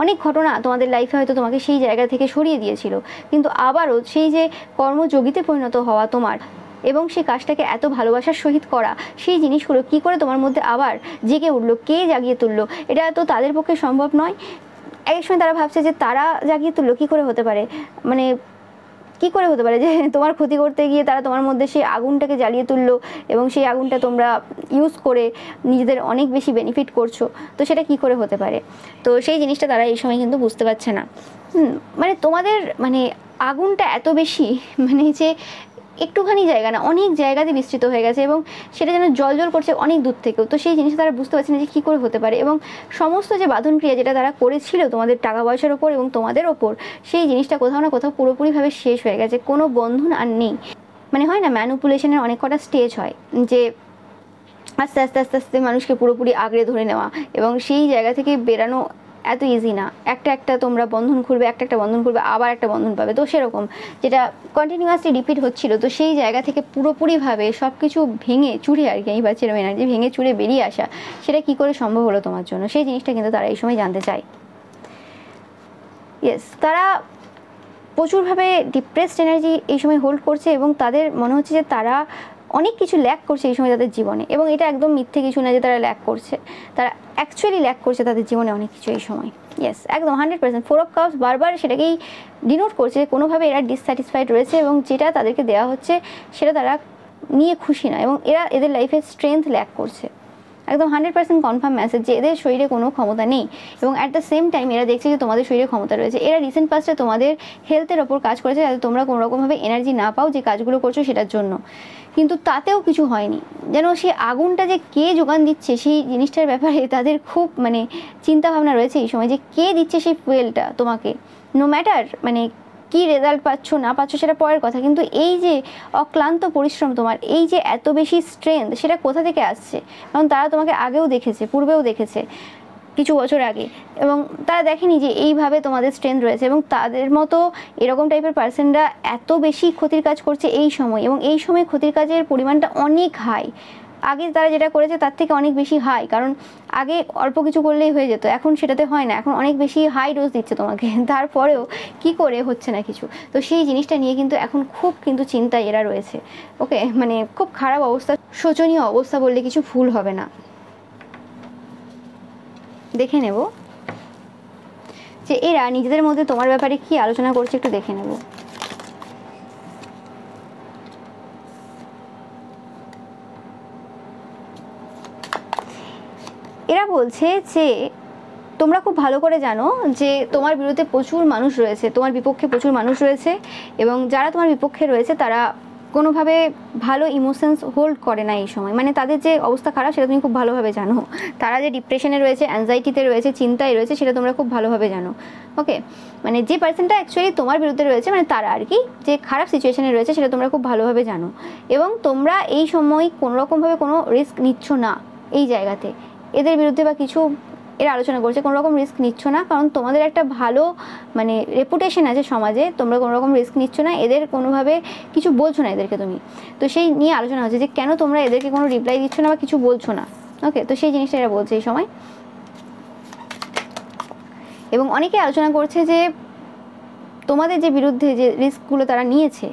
অনেক ঘটনা তোমাদের লাইফে হয়তো তোমাকে সেই জায়গা থেকে সরিয়ে দিয়েছিল, কিন্তু আবারও সেই যে কর্মযোগীতে পরিণত হওয়া তোমার, এবং সেই কাজটাকে এত ভালোবাসার সহিত করা, সেই জিনিসগুলো কি করে তোমার মধ্যে আবার জেগে উঠলো, কে জাগিয়ে তুললো, এটা তো তাদের পক্ষে সম্ভব নয়। এক সময় তারা ভাবছে যে তারা জাগিয়ে তুললো, কী করে হতে পারে, মানে কি করে হতে পারে যে তোমার ক্ষতি করতে গিয়ে তারা তোমার মধ্যে সেই আগুনটাকে জ্বালিয়ে তুললো এবং সেই আগুনটা তোমরা ইউজ করে নিজেদের অনেক বেশি বেনিফিট করছো, তো সেটা কি করে হতে পারে? তো সেই জিনিসটা তারা এই সময় কিন্তু বুঝতে পারছে না। মানে তোমাদের মানে আগুনটা এত বেশি, মানে যে একটুখানি জায়গা না, অনেক জায়গাতে বিস্তৃত হয়ে গেছে এবং সেটা যেন জল করছে অনেক দূর থেকেও। তো সেই জিনিসটা তারা বুঝতে পারছে না যে কী করে হতে পারে, এবং সমস্ত যে বাঁধন ক্রিয়া যেটা তারা করেছিল তোমাদের টাকা পয়সার ওপর এবং তোমাদের ওপর, সেই জিনিসটা কোথাও না কোথাও পুরোপুরিভাবে শেষ হয়ে গেছে, কোনো বন্ধন আর নেই। মানে হয় না, ম্যানুপুলেশনের অনেক কটা স্টেজ হয়, যে আস্তে আস্তে আস্তে আস্তে মানুষকে পুরোপুরি আঁকড়ে ধরে নেওয়া, এবং সেই জায়গা থেকে বেরানো এত ইজি না। একটা তোমরা বন্ধন খুলবে, একটা বন্ধন খুলবে, আবার একটা বন্ধন পাবে, তো সেরকম যেটা কন্টিনিউয়াসলি রিপিট হচ্ছিল, তো সেই জায়গা থেকে পুরোপুরিভাবে সব কিছু ভেঙে চুরে আর কি, এই বাচ্চার এনার্জি ভেঙে চুরে বেরিয়ে আসা, সেটা কি করে সম্ভব হলো তোমার জন্য, সেই জিনিসটা কিন্তু তারা এই সময় জানতে চায়। ইয়েস, তারা প্রচুরভাবে ডিপ্রেসড এনার্জি এই সময় হোল্ড করছে এবং তাদের মনে হচ্ছে যে তারা অনেক কিছু ল্যাক করছে এই সময় তাদের জীবনে, এবং এটা একদম মিথ্যে কিছু না যে তারা ল্যাক করছে, তারা অ্যাকচুয়ালি ল্যাক করছে তাদের জীবনে অনেক কিছু এই সময়। ইয়েস, একদম 100%। 4 অফ কাপস বারবার সেটাকেই ডিনোট করছে যে কোনোভাবে এরা ডিসস্যাটিসফাইড রয়েছে এবং যেটা তাদেরকে দেওয়া হচ্ছে সেটা তারা নিয়ে খুশি না, এবং এরা এদের লাইফে স্ট্রেংথ ল্যাক করছে। একদম 100% কনফার্ম মেসেজ যে এদের শরীরে কোনো ক্ষমতা নেই, এবং অ্যাট দ্য সেম টাইম এরা দেখছে যে তোমাদের শরীরে ক্ষমতা রয়েছে। এরা রিসেন্ট পাস্টে তোমাদের হেলথের ওপর কাজ করেছে যাতে তোমরা কোনোরকমভাবে এনার্জি না পাও যে কাজগুলো করছো সেটার জন্য, কিন্তু তাতেও কিছু হয়নি। যেন সেই আগুনটা যে কে যোগান দিচ্ছে সেই জিনিসটার ব্যাপারে তাদের খুব মানে চিন্তাভাবনা রয়েছে এই সময়, যে কে দিচ্ছে সেই ফুয়েলটা তোমাকে। নো ম্যাটার মানে কী রেজাল্ট পাচ্ছ না পাচ্ছ সেটা পরের কথা, কিন্তু এই যে অক্লান্ত পরিশ্রম তোমার, এই যে এত বেশি স্ট্রেংথ, সেটা কোথা থেকে আসছে? কারণ তারা তোমাকে আগেও দেখেছে, পূর্বেও দেখেছে কিছু বছর আগে, এবং তারা দেখেনি যে এইভাবে তোমাদের স্ট্রেংথ রয়েছে, এবং তাদের মতো এরকম টাইপের পার্সনরা এত বেশি ক্ষতির কাজ করছে এই সময়, এবং এই সময় ক্ষতির কাজের পরিমাণটা অনেক হাই। আগে তারা যেটা করেছে তার থেকে অনেক বেশি হাই, কারণ আগে অল্প কিছু করলেই হয়ে যেত, এখন সেটাতে হয় না, এখন অনেক বেশি হাই ডোজ দিচ্ছে তোমাকে, তারপরেও কি করে হচ্ছে না কিছু। তো সেই জিনিসটা নিয়ে কিন্তু এখন খুব কিন্তু চিন্তায় এরা রয়েছে। ওকে, মানে খুব খারাপ অবস্থা, শোচনীয় অবস্থা বললে কিছু ভুল হবে না। দেখে নেব যে এরা নিজেদের মধ্যে তোমার ব্যাপারে কি আলোচনা করছে, একটু দেখে নেব। এরা বলছে যে তোমরা খুব ভালো করে জানো যে তোমার বিরুদ্ধে প্রচুর মানুষ রয়েছে, তোমার বিপক্ষে প্রচুর মানুষ রয়েছে, এবং যারা তোমার বিপক্ষে রয়েছে তারা কোনোভাবে ভালো ইমোশনস হোল্ড করে না এই সময়। মানে তাদের যে অবস্থা খারাপ সেটা তুমি খুব ভালোভাবে জানো, তারা যে ডিপ্রেশনে রয়েছে, অ্যাংজাইটিতে রয়েছে, চিন্তায় রয়েছে, সেটা তোমরা খুব ভালোভাবে জানো। ওকে, মানে যে পার্সনটা অ্যাকচুয়ালি তোমার বিরুদ্ধে রয়েছে, মানে তারা আর কি যে খারাপ সিচুয়েশনে রয়েছে সেটা তোমরা খুব ভালোভাবে জানো, এবং তোমরা এই সময় কোনোরকমভাবে কোনো রিস্ক নিচ্ছ না এই জায়গাতে, এদের বিরুদ্ধে বা কিছু এরা আলোচনা করছে, কোনো রকম রিস্ক নিচ্ছ না, কারণ তোমাদের একটা ভালো মানে রেপুটেশন আছে সমাজে, তোমরা কোনো রকম রিস্ক নিচ্ছ না, এদের কোনোভাবে কিছু বলছো না এদেরকে তুমি। তো সেই নিয়ে আলোচনা হচ্ছে যে কেন তোমরা এদেরকে কোনো রিপ্লাই দিচ্ছ না বা কিছু বলছো না। ওকে, তো সেই জিনিসটা এরা বলছে এই সময়, এবং অনেকে আলোচনা করছে যে তোমাদের যে বিরুদ্ধে যে রিস্কগুলো তারা নিয়েছে,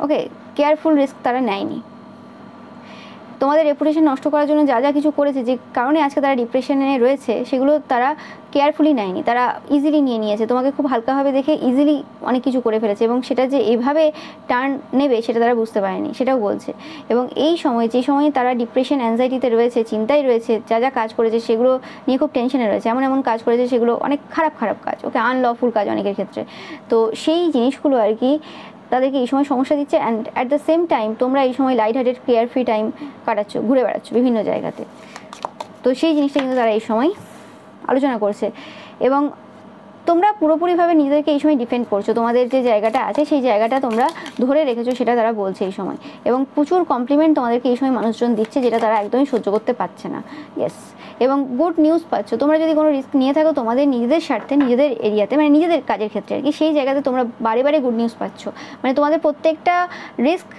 ওকে, কেয়ারফুল রিস্ক তারা নেয়নি, তোমাদের রেপুটেশন নষ্ট করার জন্য যা যা কিছু করেছে, যে কারণে আজকে তারা ডিপ্রেশনে রয়েছে, সেগুলো তারা কেয়ারফুলি নেয়নি, তারা ইজিলি নিয়ে নিয়েছে, তোমাকে খুব হালকাভাবে দেখে ইজিলি অনেক কিছু করে ফেলেছে, এবং সেটা যে এইভাবে টার্ন নেবে সেটা তারা বুঝতে পারেনি, সেটাও বলছে। এবং এই সময় যে সময় তারা ডিপ্রেশন অ্যাংজাইটিতে রয়েছে, চিন্তায় রয়েছে, যা যা কাজ করেছে সেগুলো নিয়ে খুব টেনশনে রয়েছে, এমন এমন কাজ করেছে সেগুলো অনেক খারাপ খারাপ কাজ, ওকে, আনলফুল কাজ অনেকের ক্ষেত্রে। তো সেই জিনিসগুলো আর কি তাদেরকে এই সময় সমস্যা দিচ্ছে, and at the same time তোমরা এই সময় light hearted care free time কাটাচ্ছ, ঘুরে বেড়াচ্ছ বিভিন্ন জায়গাতে। তো সেই জিনিসটা কিন্তু তারা এই সময় আলোচনা করছে, এবং তোমরা পুরোপুরিভাবে নিজেদেরকে এই সময় ডিফেন্ড করছো, তোমাদের যে জায়গাটা আছে সেই জায়গাটা তোমরা ধরে রেখেছো, সেটা তারা বলছে এই সময়, এবং প্রচুর কমপ্লিমেন্ট তোমাদেরকে এই সময় মানুষজন দিচ্ছে, যেটা তারা একদমই সহ্য করতে পারছে না। ইয়েস, এবং গুড নিউজ পাচ্ছ, তোমরা যদি কোনো রিস্ক নিয়ে থাকো তোমাদের নিজেদের স্বার্থে, নিজেদের এরিয়াতে, মানে নিজেদের কাজের ক্ষেত্রে আর কি, সেই জায়গাতে তোমরা বারে বারে গুড নিউজ পাচ্ছ। মানে তোমাদের প্রত্যেকটা রিস্ক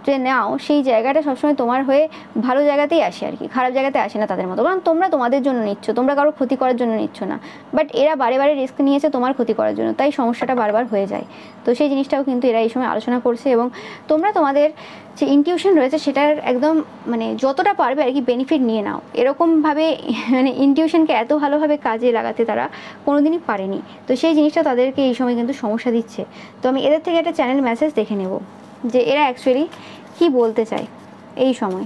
যে নাও সেই জায়গাটা সবসময় তোমার হয়ে ভালো জায়গাতেই আসে আর কি, খারাপ জায়গাতে আসে না তাদের মতো, কারণ তোমরা তোমাদের জন্য নিচ্ছ, তোমরা কারো ক্ষতি করার জন্য নিচ্ছ না। বাট এরা বারে বারে রিস্ক নিয়েছে তোমার ক্ষতি করার জন্য, তাই সমস্যাটা বারবার হয়ে যায়। তো সেই জিনিসটাও কিন্তু এরা এই সময় আলোচনা করছে, এবং তোমরা তোমাদের যে ইনটিউশন রয়েছে সেটার একদম মানে যতটা পারবে আর কি বেনিফিট নিয়ে নাও। এরকমভাবে মানে ইনটিউশনকে এত ভালোভাবে কাজে লাগাতে তারা কোনোদিনই পারেনি। তো সেই জিনিসটা তাদেরকে এই সময় কিন্তু সমস্যা দিচ্ছে। তো আমি এদের থেকে একটা চ্যানেল মেসেজ দেখে নেব যে এরা অ্যাকচুয়ালি কি বলতে চায় এই সময়,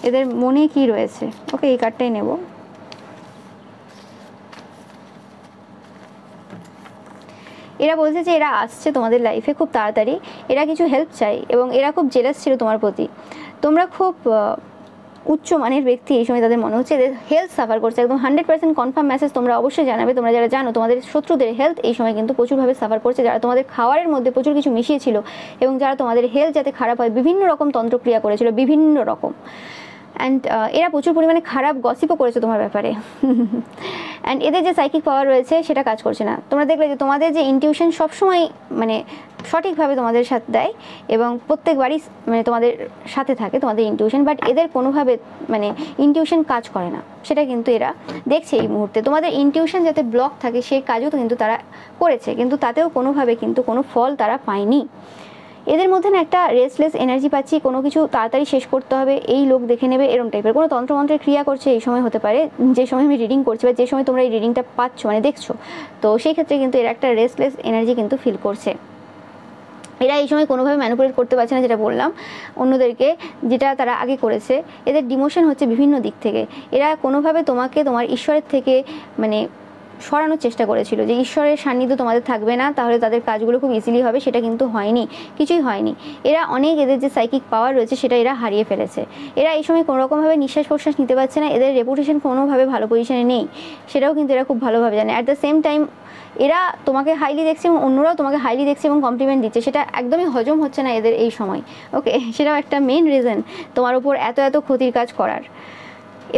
এদের মনে কি রয়েছে। ওকে, এই কার্ডটাই নেব। এরা বলছে যে এরা আসছে তোমাদের লাইফে খুব তাড়াতাড়ি, এরা কিছু হেল্প চাই এবং এরা খুব জেলাস ছিল তোমার প্রতি। তোমরা খুব উচ্চ মানের ব্যক্তি এই সময় তাদের মনে হচ্ছে, এদের হেলথ সাফার করছে, একদম 100% কনফার্ম মেসেজ তোমরা অবশ্যই জানাবে। তোমরা যারা জানো তোমাদের শত্রুদের হেলথ এই সময় কিন্তু প্রচুরভাবে সাফার করছে, যারা তোমাদের খাওয়ারের মধ্যে প্রচুর কিছু মিশিয়েছিল এবং যারা তোমাদের হেলথ যাতে খারাপ হয় বিভিন্ন রকম তন্ত্রক্রিয়া করেছিল, বিভিন্ন রকম। অ্যান্ড এরা প্রচুর পরিমাণে খারাপ গসিপও করেছে তোমার ব্যাপারে। অ্যান্ড এদের যে সাইকিক পাওয়ার রয়েছে সেটা কাজ করছে না। তোমরা দেখলে যে তোমাদের যে ইনটিউশন সবসময় মানে সঠিকভাবে তোমাদের সাথে দেয় এবং প্রত্যেকবারই মানে তোমাদের সাথে থাকে তোমাদের ইনটিউশন, বাট এদের কোনোভাবে মানে ইনটিউশন কাজ করে না, সেটা কিন্তু এরা দেখছে এই মুহূর্তে। তোমাদের ইনটিউশন যাতে ব্লক থাকে সেই কাজও তো কিন্তু তারা করেছে, কিন্তু তাতেও কোনোভাবে কিন্তু কোনো ফল তারা পায়নি। এদের মধ্যে না একটা রেস্টলেস এনার্জি পাচ্ছি, কোনো কিছু তাড়াতাড়ি শেষ করতে হবে, এই লোক দেখে নেবে এরকম টাইপের কোনো তন্ত্রমন্ত্রের ক্রিয়া করছে এই সময় হতে পারে, যে সময় আমি রিডিং করছি বা যে সময় তোমরা এই রিডিংটা পাচ্ছ মানে দেখছো। তো সেই ক্ষেত্রে কিন্তু এরা একটা রেস্টলেস এনার্জি কিন্তু ফিল করছে। এরা এই সময় কোনোভাবে ম্যানিপুলেট করতে পারছে না, যেটা বললাম অন্যদেরকে, যেটা তারা আগে করেছে। এদের ডিমোশন হচ্ছে বিভিন্ন দিক থেকে। এরা কোনোভাবে তোমাকে তোমার ঈশ্বরের থেকে মানে সরানোর চেষ্টা করেছিল, যে ঈশ্বরের সান্নিধ্য তোমাদের থাকবে না, তাহলে তাদের কাজগুলো খুব ইজিলি হবে, সেটা কিন্তু হয়নি, কিছুই হয়নি। এরা অনেক এদের যে সাইকিক পাওয়ার রয়েছে সেটা এরা হারিয়ে ফেলেছে। এরা এই সময় কোনোরকমভাবে নিঃশ্বাস প্রশ্বাস নিতে পারছে না, এদের রেপুটেশন কোনোভাবে ভালো পজিশনে নেই, সেটাও কিন্তু এরা খুব ভালোভাবে জানে। অ্যাট দ্য সেম টাইম এরা তোমাকে হাইলি দেখছে এবং অন্যরাও তোমাকে হাইলি দেখছে এবং কমপ্লিমেন্ট দিচ্ছে, সেটা একদমই হজম হচ্ছে না এদের এই সময়। ওকে, সেটাও একটা মেন রিজন তোমার উপর এত এত ক্ষতির কাজ করার।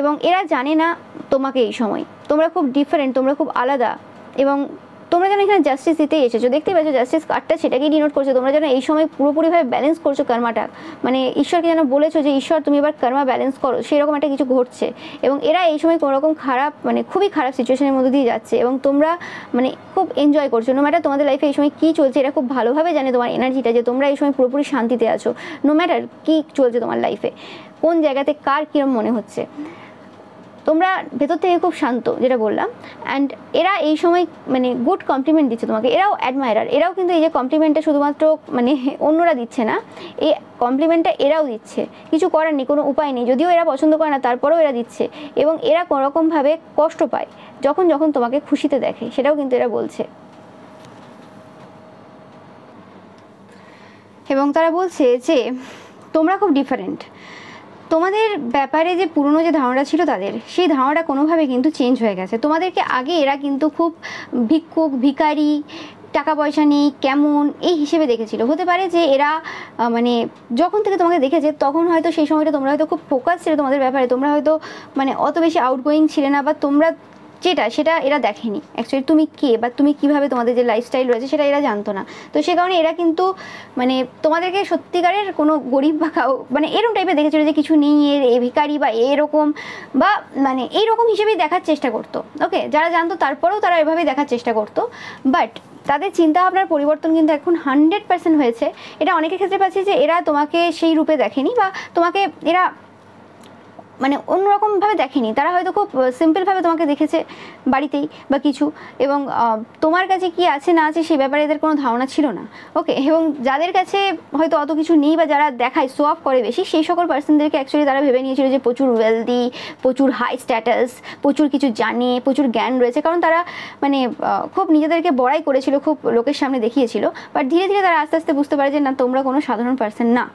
এবং এরা জানে না তোমাকে এই সময়, তোমরা খুব ডিফারেন্ট, তোমরা খুব আলাদা, এবং তোমরা যেন এখানে জাস্টিস দিতেই এসেছো। দেখতেই পাচ্ছ জাস্টিস কার্ডটা সেটাকেই ডিনোট করছো। তোমরা যেন এই সময় পুরোপুরিভাবে ব্যালেন্স করছো কর্মাটা, মানে ঈশ্বরকে যেন বলেছো যে ঈশ্বর তুমি এবার কর্মা ব্যালেন্স করো, সেরকম একটা কিছু ঘটছে। এবং এরা এই সময় কোনোরকম খারাপ মানে খুবই খারাপ সিচুয়েশনের মধ্যে দিয়ে যাচ্ছে এবং তোমরা মানে খুব এনজয় করছো। নো ম্যাটার তোমাদের লাইফে এই সময় কী চলছে, এরা খুব ভালোভাবে জানে তোমার এনার্জিটা, যে তোমরা এই সময় পুরোপুরি শান্তিতে আছো। নো ম্যাটার কী চলছে তোমার লাইফে, কোন জায়গাতে কার কীরকম মনে হচ্ছে, তোমরা ভেতর থেকে খুব শান্ত, যেটা বললাম। অ্যান্ড এরা এই সময় মানে গুড কমপ্লিমেন্ট দিচ্ছে তোমাকে। এরাও অ্যাডমায়ারার, এরাও কিন্তু এই যে কমপ্লিমেন্টটা শুধুমাত্র মানে অন্যরা দিচ্ছে না, এই কমপ্লিমেন্টটা এরাও দিচ্ছে, কিছু করার নেই, কোনো উপায় নেই। যদিও এরা পছন্দ করে না তারপরেও এরা দিচ্ছে, এবং এরা কোনোরকমভাবে কষ্ট পায় যখন যখন তোমাকে খুশিতে দেখে, সেটাও কিন্তু এরা বলছে। এবং তারা বলছে যে তোমরা খুব ডিফারেন্ট, তোমাদের ব্যাপারে যে পুরনো যে ধারণা ছিল তাদের, সেই ধারণাটা কোনোভাবে কিন্তু চেঞ্জ হয়ে গেছে। তোমাদেরকে আগে এরা কিন্তু খুব ভিক্ষুক, ভিখারি, টাকা পয়সা নেই, কেমন এই হিসেবে দেখেছিল। হতে পারে যে এরা মানে যখন থেকে তোমাকে দেখেছে তখন হয়তো সেই সময়টা তোমরা হয়তো খুব ফোকাস ছিল তোমাদের ব্যাপারে, তোমরা হয়তো মানে অত বেশি আউটগোয়িং ছিলে না, বা তোমরা সেটা এরা দেখেনি অ্যাকচুয়ালি তুমি কে বা তুমি কিভাবে তোমাদের যে লাইফস্টাইল রয়েছে সেটা এরা জানতো না। তো সে কারণে এরা কিন্তু মানে তোমাদেরকে সত্যিকারের কোনো গরিব বা মানে এরকম টাইপের দেখেছিল, যে কিছু নেই, এর ভিখারি বা এরকম বা মানে এইরকম হিসেবেই দেখার চেষ্টা করতো। ওকে, যারা জানতো তারপরেও তারা এভাবেই দেখার চেষ্টা করতো। বাট তাদের চিন্তা ভাবনার পরিবর্তন কিন্তু এখন 100% হয়েছে। এটা অনেকের ক্ষেত্রে পাচ্ছি যে এরা তোমাকে সেই রূপে দেখেনি, বা তোমাকে এরা মানে অন্যরকমভাবে দেখেনি, তারা হয়তো খুব সিম্পলভাবে তোমাকে দেখেছে বাড়িতেই বা কিছু, এবং তোমার কাছে কি আছে না আছে সেই ব্যাপারে এদের কোনো ধারণা ছিল না। ওকে, এবং যাদের কাছে হয়তো অত কিছু নেই বা যারা দেখায় শো অফ করে বেশি, সেই সকল পার্সনদেরকে অ্যাকচুয়ালি তারা ভেবে নিয়েছিল যে প্রচুর ওয়েলদি, প্রচুর হাই স্ট্যাটাস, প্রচুর কিছু জানে, প্রচুর জ্ঞান রয়েছে, কারণ তারা মানে খুব নিজেদেরকে বড়াই করেছিল, খুব লোকের সামনে দেখিয়েছিল। বাট ধীরে ধীরে তারা আস্তে আস্তে বুঝতে পারে যে না, তোমরা কোনো সাধারণ পার্সন না।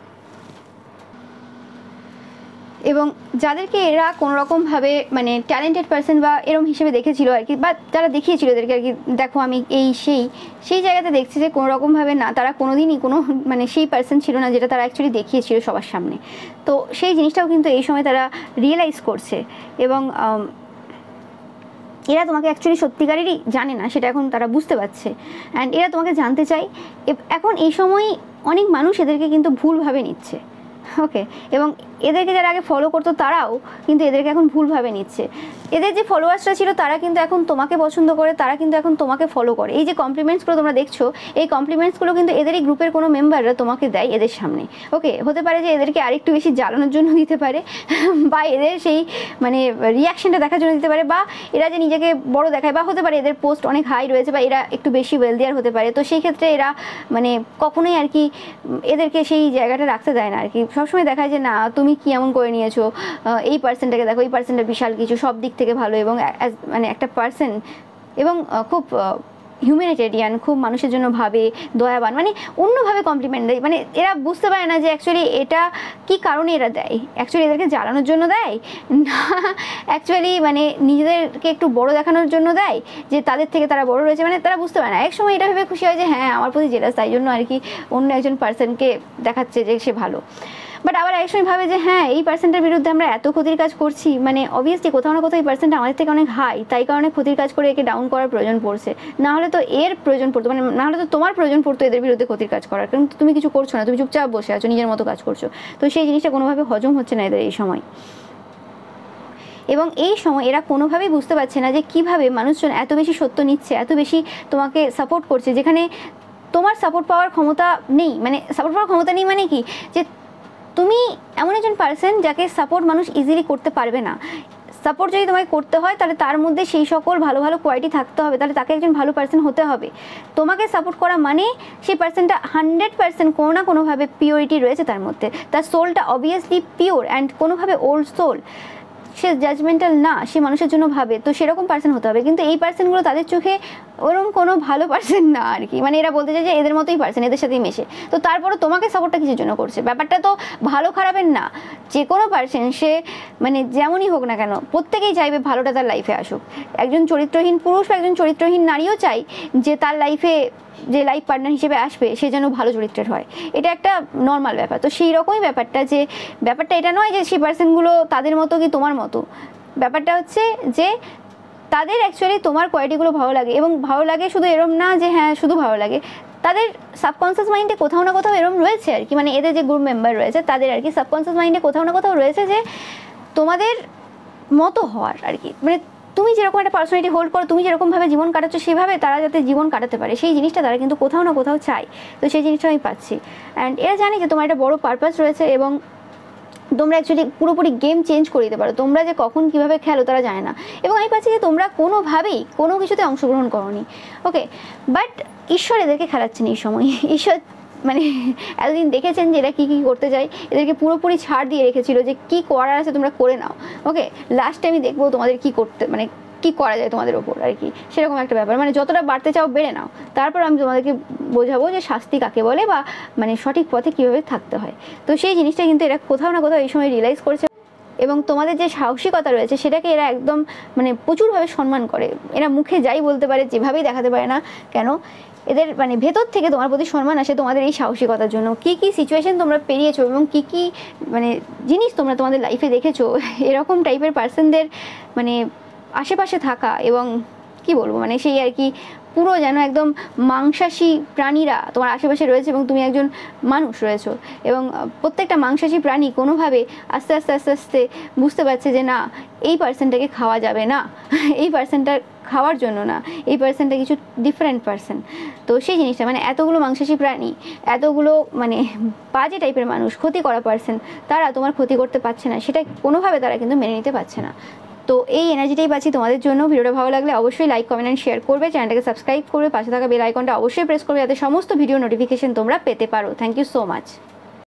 এবং যাদেরকে এরা কোনোরকমভাবে মানে ট্যালেন্টেড পার্সন বা এরম হিসেবে দেখেছিল আর কি, বা যারা দেখিয়েছিল এদেরকে আর কি, দেখো আমি এই সেই জায়গাতে দেখছি যে কোনোরকমভাবে না, তারা কোনোদিনই কোনো মানে সেই পার্সন ছিল না যেটা তারা অ্যাকচুয়ালি দেখিয়েছিল সবার সামনে। তো সেই জিনিসটাও কিন্তু এই সময় তারা রিয়েলাইজ করছে। এবং এরা তোমাকে অ্যাকচুয়ালি সত্যিকারেরই জানে না, সেটা এখন তারা বুঝতে পারছে। অ্যান্ড এরা তোমাকে জানতে চায়। এখন এই সময় অনেক মানুষ এদেরকে কিন্তু ভুলভাবে নিচ্ছে, ওকে। এবং এদেরকে যারা আগে ফলো করতো তারাও কিন্তু এদেরকে এখন ভুলভাবে নিচ্ছে। এদের যে ফলোয়ার্সরা ছিল তারা কিন্তু এখন তোমাকে পছন্দ করে, তারা কিন্তু এখন তোমাকে ফলো করে। এই যে কমপ্লিমেন্টসগুলো তোমরা দেখছো, এই কমপ্লিমেন্টসগুলো কিন্তু এদেরই গ্রুপের কোনো মেম্বাররা তোমাকে দেয় এদের সামনে, ওকে। হতে পারে যে এদেরকে আরেকটু বেশি জ্বালানোর জন্য দিতে পারে, বা এদের সেই মানে রিয়াকশনটা দেখার জন্য দিতে পারে, বা এরা যে নিজেকে বড় দেখায়, বা হতে পারে এদের পোস্ট অনেক হাই রয়েছে, বা এরা একটু বেশি ওয়েলদিয়ার হতে পারে। তো সেই ক্ষেত্রে এরা মানে কখনোই আর কি এদেরকে সেই জায়গাটা রাখতে দেয় না আর কি। সবসময় দেখায় যে না তুমি কি এমন করে নিয়েছো, এই পার্সনটাকে দেখো, এই পার্সনটা বিশাল কিছু, সব দিক থেকে ভালো, এবং মানে একটা পার্সন, এবং খুব হিউম্যানিটেরিয়ান, খুব মানুষের জন্য ভাবে, দয়াবান, মানে অন্যভাবে কমপ্লিমেন্ট দেয়। মানে এরা বুঝতে পারে না যে অ্যাকচুয়ালি এটা কি কারণে এরা দেয়। অ্যাকচুয়ালি এদেরকে জ্বালানোর জন্য দেয় না, অ্যাকচুয়ালি মানে নিজেদেরকে একটু বড় দেখানোর জন্য দেয়, যে তাদের থেকে তারা বড় রয়েছে। মানে তারা বুঝতে পারে না। এক সময় এটা ভেবে খুশি হয় যে হ্যাঁ আমার প্রতি জেলাস, তাই জন্য আর কি অন্য একজন পার্সনকে দেখাচ্ছে যে সে ভালো। বাট আবার এক সময় ভাবে যে হ্যাঁ এই পার্সেন্টের বিরুদ্ধে আমরা এত ক্ষতির কাজ করছি, মানে অবভিয়াসলি কোথাও না কোথাও এই পার্সেন্ট আমাদের থেকে অনেক হাই, তাই কারণে ক্ষতির কাজ করে একে ডাউন করার প্রয়োজন পড়ছে। না হলে তো এর প্রয়োজন পড়তো, মানে না হলে তো তোমার প্রয়োজন পড়তো এদের বিরুদ্ধে ক্ষতির কাজ করার, কারণ তুমি কিছু করছো না, তুমি চুপচাপ বসে আছো, নিজের মতো কাজ করছো। তো সেই জিনিসটা কোনোভাবে হজম হচ্ছে না এদের এই সময়। এবং এই সময় এরা কোনোভাবেই বুঝতে পারছে না যে কিভাবে মানুষজন এত বেশি সত্য নিচ্ছে, এত বেশি তোমাকে সাপোর্ট করছে, যেখানে তোমার সাপোর্ট পাওয়ার ক্ষমতা নেই। মানে সাপোর্ট পাওয়ার ক্ষমতা নেই মানে কি, যে তুমি এমন একজন পার্সন যাকে সাপোর্ট মানুষ ইজিলি করতে পারবে না। সাপোর্ট যদি তোমাকে করতে হয় তাহলে তার মধ্যে সেই সকল ভালো ভালো কোয়ালিটি থাকতে হবে, তাহলে তাকে একজন ভালো পার্সন হতে হবে। তোমাকে সাপোর্ট করা মানে সেই পার্সনটা 100% কোনো না কোনোভাবে পিওরিটি রয়েছে তার মধ্যে, তার সোলটা অবভিয়াসলি পিওর অ্যান্ড কোনোভাবে ওল্ড সোল, সে জাজমেন্টাল না, সে মানুষের জন্য ভাবে, তো সেরকম পার্সন হতে হবে। কিন্তু এই পার্সনগুলো তাদের চোখে ওরকম কোনো ভালো পার্সন না আর কি। মানে এরা বলতে চায় যে এদের মতোই পার্সন, এদের সাথেই মেশে। তো তারপরও তোমাকে সাপোর্টটা কিছুর জন্য করছে। ব্যাপারটা তো ভালো খারাপের না, যে কোনো পার্সন সে মানে যেমনই হোক না কেন প্রত্যেকেই চাইবে ভালোটা তার লাইফে আসুক। একজন চরিত্রহীন পুরুষ বা একজন চরিত্রহীন নারীও চাই যে তার লাইফে যে লাইফ পার্টনার হিসেবে আসবে সে যেন ভালো চরিত্রের হয়, এটা একটা নর্মাল ব্যাপার। তো সেই রকমই ব্যাপারটা, যে ব্যাপারটা এটা নয় যে সেই পার্সনগুলো তাদের মতো কি তোমার মতো, ব্যাপারটা হচ্ছে যে তাদের অ্যাকচুয়ালি তোমার কোয়ালিটিগুলো ভালো লাগে। এবং ভালো লাগে শুধু এরম না যে হ্যাঁ শুধু ভালো লাগে, তাদের সাবকনসিয়াস মাইন্ডে কোথাও না কোথাও এরম রয়েছে আর কি। মানে এদের যে গ্রুপ মেম্বার রয়েছে তাদের আর কি সাবকনসিয়াস মাইন্ডে কোথাও না কোথাও রয়েছে যে তোমাদের মতো হওয়ার আর কি। মানে তুমি যেরকম একটা পার্সোনালিটি হোল্ড করো, তুমি যেরকমভাবে জীবন কাটাচ্ছ সেভাবে তারা যাতে জীবন কাটাতে পারে, সেই জিনিসটা তারা কিন্তু কোথাও না কোথাও চায়। তো সেই জিনিসটা আমি পাচ্ছি। অ্যান্ড এরা জানে যে তোমার একটা বড় পারপাস রয়েছে, এবং তোমরা অ্যাকচুয়ালি পুরোপুরি গেম চেঞ্জ করে দিতে পারো। তোমরা যে কখন কীভাবে খেলো তারা জানে না। এবং আমি পাচ্ছি যে তোমরা কোনোভাবেই কোনো কিছুতে অংশগ্রহণ করোনি, ওকে। বাট ঈশ্বর এদেরকে খেলাচ্ছেন এই সময়। ঈশ্বর মানে এতদিন দেখেছেন যে এরা কী কী করতে যায়, এদেরকে পুরোপুরি ছাড় দিয়ে রেখেছিল যে কী করার আছে তোমরা করে নাও, ওকে। লাস্টে আমি দেখবো তোমাদের কী করতে, মানে কী করা যায় তোমাদের ওপর আর কি, সেরকম একটা ব্যাপার। মানে যতটা বাড়তে চাও বেড়ে নাও, তারপর আমি তোমাদেরকে বোঝাবো যে শাস্তি কাকে বলে, বা মানে সঠিক পথে কীভাবে থাকতে হয়। তো সেই জিনিসটা কিন্তু এরা কোথাও না কোথাও এই সময় রিয়েলাইজ করছে, এবং তোমাদের যে সাহসিকতা রয়েছে সেটাকে এরা একদম মানে প্রচুরভাবে সম্মান করে। এরা মুখে যাই বলতে পারে, যেভাবেই দেখাতে পারে না কেন, এদের মানে ভেতর থেকে তোমার প্রতি সম্মান আসে তোমাদের এই সাহসিকতার জন্য। কী কী সিচুয়েশন তোমরা পেরিয়েছো এবং কী কী মানে জিনিস তোমরা তোমাদের লাইফে দেখেছো, এরকম টাইপের পার্সনদের মানে আশেপাশে থাকা, এবং কি বলবো মানে সেই আর কি পুরো যেন একদম মাংসাশী প্রাণীরা তোমার আশেপাশে রয়েছে, এবং তুমি একজন মানুষ রয়েছো। এবং প্রত্যেকটা মাংসাশী প্রাণী কোনোভাবে আস্তে আস্তে আস্তে আস্তে বুঝতে পারছে যে না এই পার্সনটাকে খাওয়া যাবে না, এই পার্সনটার খাওয়ার জন্য না, এই পার্সনটা কিছু ডিফারেন্ট পার্সন। তো সেই জিনিসটা মানে এতগুলো মাংসাশী প্রাণী, এতগুলো মানে বাজে টাইপের মানুষ, ক্ষতি করা পার্সন, তারা তোমার ক্ষতি করতে পারছে না, সেটা কোনোভাবে তারা কিন্তু মেনে নিতে পারছে না। তো এই এনার্জিটাই পাচ্ছি তোমাদের জন্য। ভিডিওটা ভালো লাগলে অবশ্যই লাইক কমেন্ট অ্যান্ড শেয়ার করবে, চ্যানেলটাকে সাবস্ক্রাইব করবে, পাশে থাকা বেল আইকনটা অবশ্যই প্রেস করবে যাতে সমস্ত ভিডিও নোটিফিকেশন তোমরা পেতে পারো। Thank you so much.